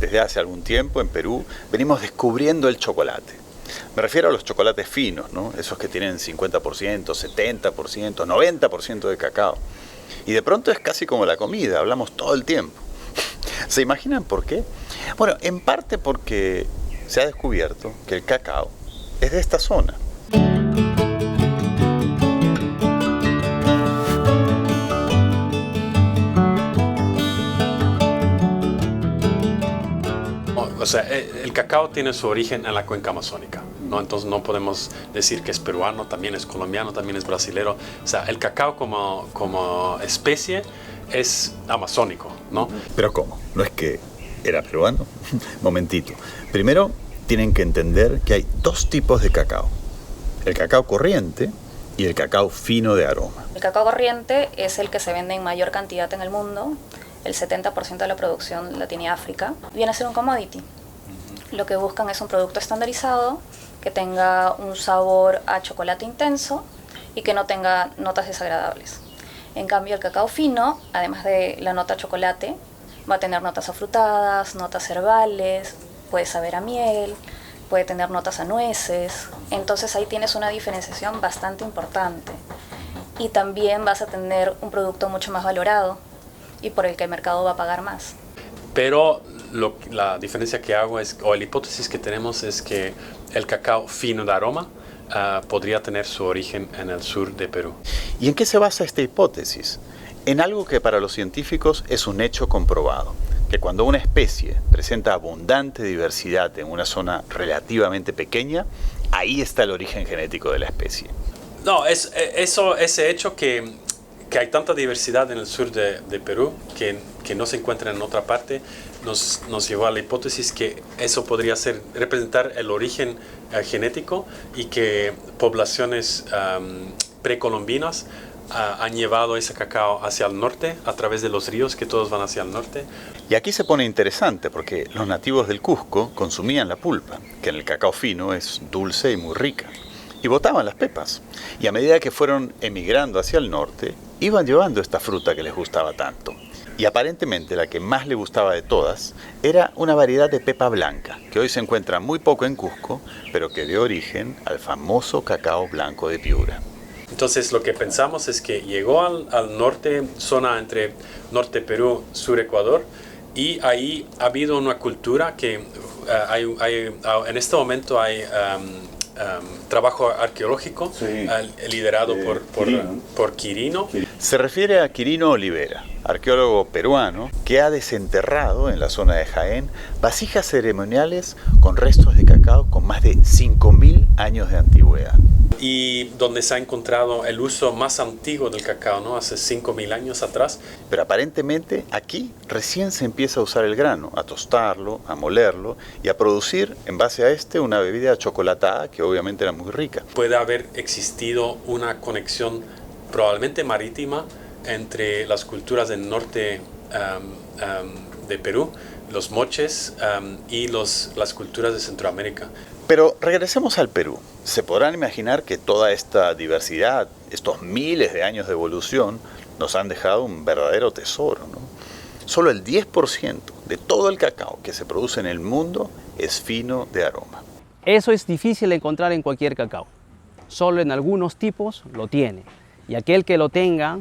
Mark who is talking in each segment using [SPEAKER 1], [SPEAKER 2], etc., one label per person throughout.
[SPEAKER 1] desde hace algún tiempo en Perú venimos descubriendo el chocolate. Me refiero a los chocolates finos, ¿no? Esos que tienen 50%, 70%, 90% de cacao. Y de pronto es casi como la comida, hablamos todo el tiempo. ¿Se imaginan por qué? Bueno, en parte porque se ha descubierto que el cacao es de esta zona.
[SPEAKER 2] O sea, el cacao tiene su origen en la cuenca amazónica, ¿no? Entonces no podemos decir que es peruano, también es colombiano, también es brasilero. O sea, el cacao como especie es amazónico, ¿no?
[SPEAKER 1] ¿Pero cómo? ¿No es que era peruano? Momentito. Primero, tienen que entender que hay dos tipos de cacao. El cacao corriente y el cacao fino de aroma.
[SPEAKER 3] El cacao corriente es el que se vende en mayor cantidad en el mundo. El 70% de la producción la tiene África. Viene a ser un commodity. Lo que buscan es un producto estandarizado que tenga un sabor a chocolate intenso y que no tenga notas desagradables. En cambio, el cacao fino, además de la nota chocolate, va a tener notas afrutadas, notas herbales, puede saber a miel, puede tener notas a nueces. Entonces ahí tienes una diferenciación bastante importante. Y también vas a tener un producto mucho más valorado y por el que el mercado va a pagar más.
[SPEAKER 2] Pero la diferencia que hago es, o la hipótesis que tenemos es que el cacao fino de aroma podría tener su origen en el sur de Perú.
[SPEAKER 1] ¿Y en qué se basa esta hipótesis? En algo que para los científicos es un hecho comprobado, que cuando una especie presenta abundante diversidad en una zona relativamente pequeña, ahí está el origen genético de la especie.
[SPEAKER 2] No, ese hecho que hay tanta diversidad en el sur de Perú que no se encuentra en otra parte, nos llevó a la hipótesis que eso podría representar el origen genético y que poblaciones precolombinas han llevado ese cacao hacia el norte a través de los ríos que todos van hacia el norte.
[SPEAKER 1] Y aquí se pone interesante porque los nativos del Cusco consumían la pulpa, que en el cacao fino es dulce y muy rica, y botaban las pepas. Y a medida que fueron emigrando hacia el norte, iban llevando esta fruta que les gustaba tanto. Y aparentemente la que más le gustaba de todas era una variedad de pepa blanca, que hoy se encuentra muy poco en Cusco, pero que dio origen al famoso cacao blanco de Piura.
[SPEAKER 2] Entonces lo que pensamos es que llegó al norte, zona entre norte Perú, sur Ecuador, y ahí ha habido una cultura que en este momento hay trabajo arqueológico, sí, liderado por Quirino.
[SPEAKER 1] Se refiere a Quirino Olivera, arqueólogo peruano que ha desenterrado en la zona de Jaén vasijas ceremoniales con restos de cacao con más de 5.000 años de antigüedad.
[SPEAKER 2] Y donde se ha encontrado el uso más antiguo del cacao, ¿no? Hace 5.000 años atrás.
[SPEAKER 1] Pero aparentemente aquí recién se empieza a usar el grano, a tostarlo, a molerlo y a producir en base a una bebida chocolatada que obviamente era muy rica.
[SPEAKER 2] Puede haber existido una conexión probablemente marítima entre las culturas del norte de Perú, los moches y las culturas de Centroamérica.
[SPEAKER 1] Pero regresemos al Perú. Se podrán imaginar que toda esta diversidad, estos miles de años de evolución, nos han dejado un verdadero tesoro, ¿no? Solo el 10% de todo el cacao que se produce en el mundo es fino de aroma.
[SPEAKER 4] Eso es difícil de encontrar en cualquier cacao. Solo en algunos tipos lo tiene. Y aquel que lo tenga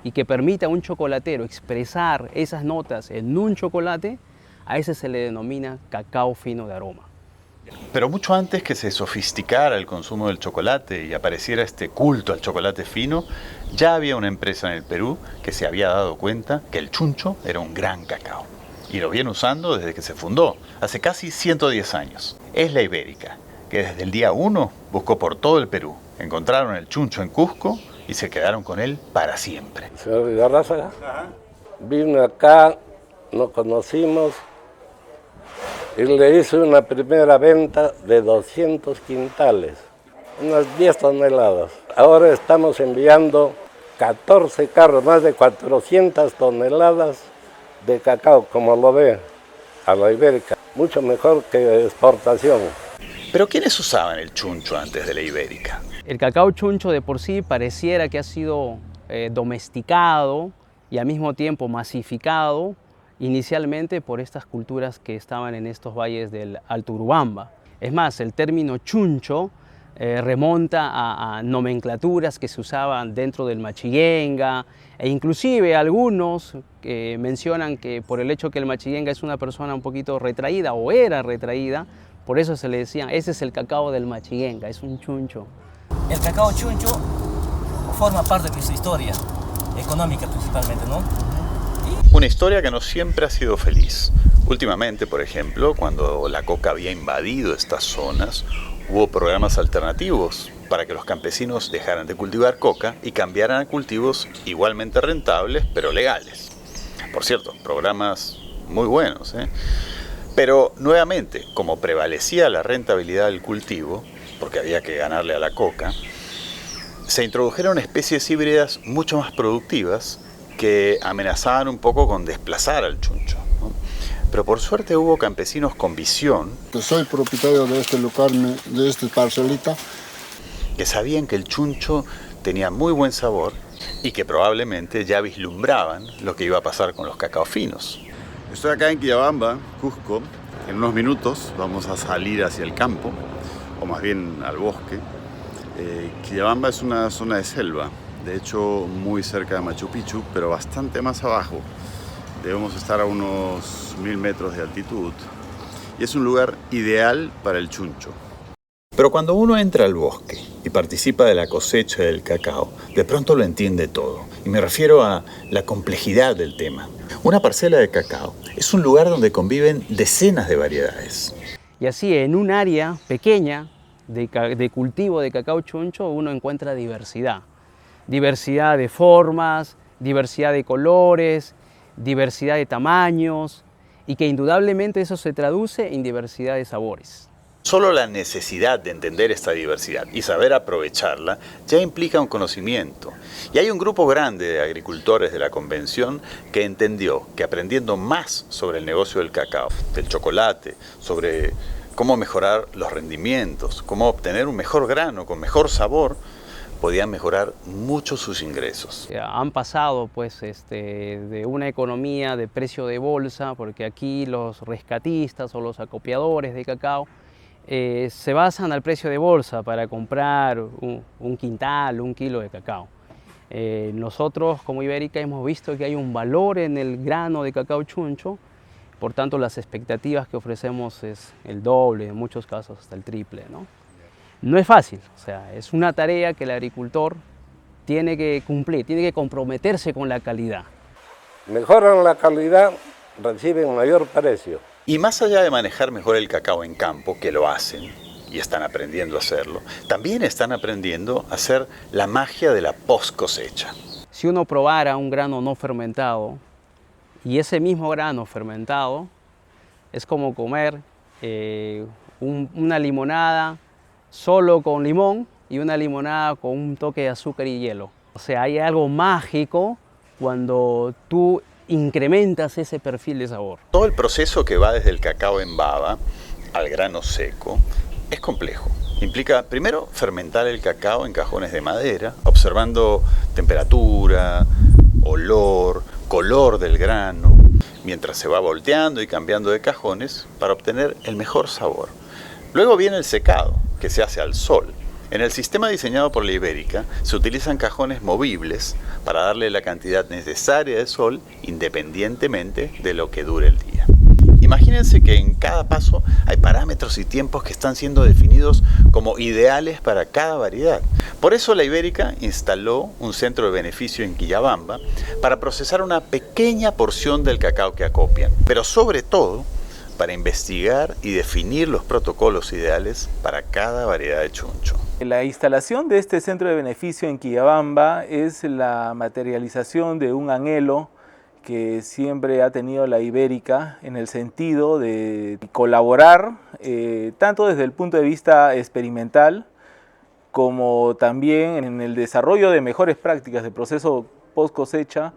[SPEAKER 4] y que permita a un chocolatero expresar esas notas en un chocolate, a ese se le denomina cacao fino de aroma.
[SPEAKER 1] Pero mucho antes que se sofisticara el consumo del chocolate y apareciera este culto al chocolate fino, ya había una empresa en el Perú que se había dado cuenta que el chuncho era un gran cacao. Y lo viene usando desde que se fundó, hace casi 110 años. Es la Ibérica, que desde el día 1 buscó por todo el Perú. Encontraron el chuncho en Cusco y se quedaron con él para siempre.
[SPEAKER 5] Señor Vidarraza, vino acá, nos conocimos y le hice una primera venta de 200 quintales, unas 10 toneladas. Ahora estamos enviando 14 carros, más de 400 toneladas de cacao, como lo ve, a la Ibérica. Mucho mejor que exportación.
[SPEAKER 1] ¿Pero quiénes usaban el chuncho antes de la Ibérica?
[SPEAKER 4] El cacao chuncho de por sí pareciera que ha sido domesticado y al mismo tiempo masificado inicialmente por estas culturas que estaban en estos valles del Alto Urubamba. Es más, el término chuncho remonta a nomenclaturas que se usaban dentro del Machiguenga, e inclusive algunos mencionan que por el hecho que el Machiguenga es una persona un poquito retraída o era retraída, por eso se le decían, ese es el cacao del Machiguenga, es un chuncho.
[SPEAKER 6] El cacao chuncho forma parte de su historia, económica principalmente, ¿no?
[SPEAKER 1] Una historia que no siempre ha sido feliz. Últimamente, por ejemplo, cuando la coca había invadido estas zonas, hubo programas alternativos para que los campesinos dejaran de cultivar coca y cambiaran a cultivos igualmente rentables, pero legales. Por cierto, programas muy buenos, ¿eh? Pero nuevamente, como prevalecía la rentabilidad del cultivo, porque había que ganarle a la coca, se introdujeron especies híbridas mucho más productivas que amenazaban un poco con desplazar al chuncho, ¿no? Pero por suerte hubo campesinos con visión.
[SPEAKER 7] Soy propietario de este lugar, de esta parcelita.
[SPEAKER 1] Que sabían que el chuncho tenía muy buen sabor y que probablemente ya vislumbraban lo que iba a pasar con los cacao finos.
[SPEAKER 8] Estoy acá en Quillabamba, Cusco. En unos minutos vamos a salir hacia el campo, o más bien al bosque. Quillabamba es una zona de selva, de hecho muy cerca de Machu Picchu, pero bastante más abajo. Debemos estar a unos 1000 metros de altitud y es un lugar ideal para el chuncho.
[SPEAKER 1] Pero cuando uno entra al bosque y participa de la cosecha del cacao, de pronto lo entiende todo. Y me refiero a la complejidad del tema. Una parcela de cacao es un lugar donde conviven decenas de variedades.
[SPEAKER 4] Y así en un área pequeña de cultivo de cacao chuncho uno encuentra diversidad. Diversidad de formas, diversidad de colores, diversidad de tamaños, y que indudablemente eso se traduce en diversidad de sabores.
[SPEAKER 1] Solo la necesidad de entender esta diversidad y saber aprovecharla ya implica un conocimiento. Y hay un grupo grande de agricultores de la convención que entendió que aprendiendo más sobre el negocio del cacao, del chocolate, sobre cómo mejorar los rendimientos, cómo obtener un mejor grano con mejor sabor, podían mejorar mucho sus ingresos.
[SPEAKER 4] Han pasado pues, de una economía de precio de bolsa, porque aquí los rescatistas o los acopiadores de cacao se basan al precio de bolsa para comprar un quintal, un kilo de cacao. Nosotros como Ibérica hemos visto que hay un valor en el grano de cacao chuncho, por tanto las expectativas que ofrecemos es el doble, en muchos casos hasta el triple, ¿no? No es fácil, o sea, es una tarea que el agricultor tiene que cumplir, tiene que comprometerse con la calidad.
[SPEAKER 5] Mejoran la calidad, reciben mayor precio.
[SPEAKER 1] Y más allá de manejar mejor el cacao en campo, que lo hacen y están aprendiendo a hacerlo, también están aprendiendo a hacer la magia de la post cosecha.
[SPEAKER 4] Si uno probara un grano no fermentado y ese mismo grano fermentado, es como comer una limonada solo con limón y una limonada con un toque de azúcar y hielo. O sea, hay algo mágico cuando tú incrementas ese perfil de sabor.
[SPEAKER 1] Todo el proceso que va desde el cacao en baba al grano seco es complejo. Implica primero fermentar el cacao en cajones de madera, observando temperatura, olor, color del grano, mientras se va volteando y cambiando de cajones para obtener el mejor sabor. Luego viene el secado, que se hace al sol. En el sistema diseñado por la Ibérica se utilizan cajones movibles para darle la cantidad necesaria de sol independientemente de lo que dure el día. Imagínense que en cada paso hay parámetros y tiempos que están siendo definidos como ideales para cada variedad. Por eso la Ibérica instaló un centro de beneficio en Quillabamba para procesar una pequeña porción del cacao que acopian, pero sobre todo para investigar y definir los protocolos ideales para cada variedad de chuncho.
[SPEAKER 9] La instalación de este centro de beneficio en Quillabamba es la materialización de un anhelo que siempre ha tenido la Ibérica en el sentido de colaborar tanto desde el punto de vista experimental como también en el desarrollo de mejores prácticas de proceso post cosecha,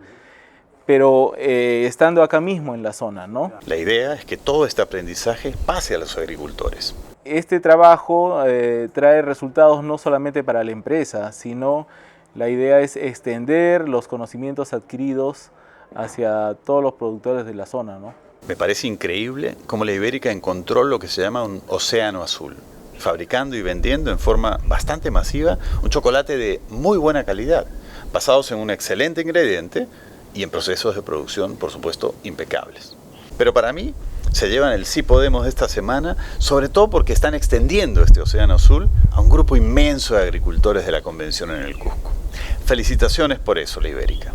[SPEAKER 9] pero estando acá mismo en la zona, ¿no?
[SPEAKER 1] La idea es que todo este aprendizaje pase a los agricultores.
[SPEAKER 9] Este trabajo trae resultados no solamente para la empresa, sino la idea es extender los conocimientos adquiridos hacia todos los productores de la zona, ¿no?
[SPEAKER 1] Me parece increíble cómo la Ibérica encontró lo que se llama un océano azul, fabricando y vendiendo en forma bastante masiva un chocolate de muy buena calidad, basados en un excelente ingrediente y en procesos de producción, por supuesto, impecables. Pero para mí, se llevan el Sí Podemos de esta semana, sobre todo porque están extendiendo este océano azul a un grupo inmenso de agricultores de la Convención en el Cusco. Felicitaciones por eso, la Ibérica.